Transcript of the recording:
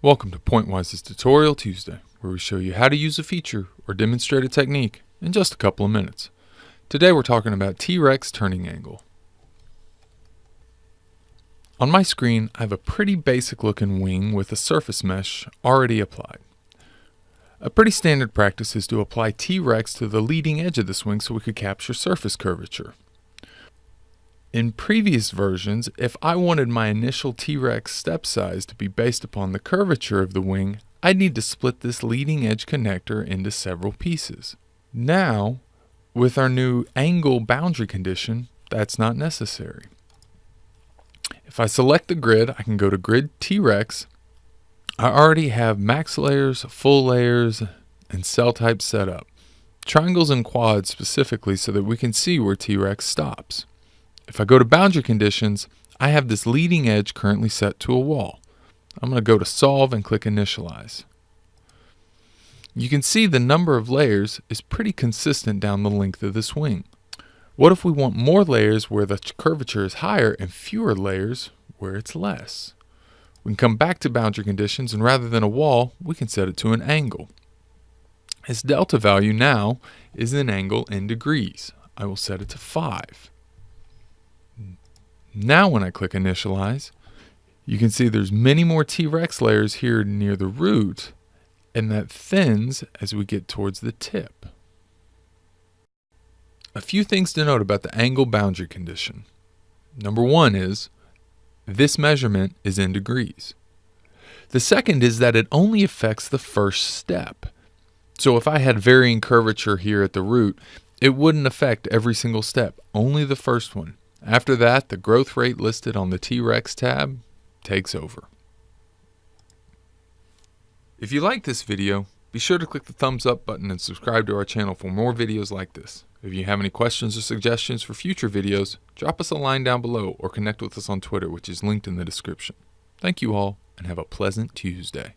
Welcome to Pointwise's Tutorial Tuesday, where we show you how to use a feature or demonstrate a technique in just a couple of minutes. Today we're talking about TRex turning angle. On my screen, I have a pretty basic looking wing with a surface mesh already applied. A pretty standard practice is to apply TRex to the leading edge of this wing so we could capture surface curvature. In previous versions, if I wanted my initial TRex step size to be based upon the curvature of the wing, I'd need to split this leading edge connector into several pieces. Now, with our new angle boundary condition, that's not necessary. If I select the grid, I can go to Grid TRex. I already have max layers, full layers, and cell types set up. Triangles and quads specifically so that we can see where TRex stops. If I go to boundary conditions, I have this leading edge currently set to a wall. I'm going to go to Solve and click Initialize. You can see the number of layers is pretty consistent down the length of this wing. What if we want more layers where the curvature is higher and fewer layers where it's less? We can come back to boundary conditions, and rather than a wall, we can set it to an angle. Its delta value now is an angle in degrees. I will set it to 5. Now when I click Initialize, you can see there's many more TRex layers here near the root, and that thins as we get towards the tip. A few things to note about the angle boundary condition. Number one is, this measurement is in degrees. The second is that it only affects the first step. So if I had varying curvature here at the root, it wouldn't affect every single step, only the first one. After that, the growth rate listed on the TRex tab takes over. If you like this video, be sure to click the thumbs up button and subscribe to our channel for more videos like this. If you have any questions or suggestions for future videos, drop us a line down below or connect with us on Twitter, which is linked in the description. Thank you all, and have a pleasant Tuesday.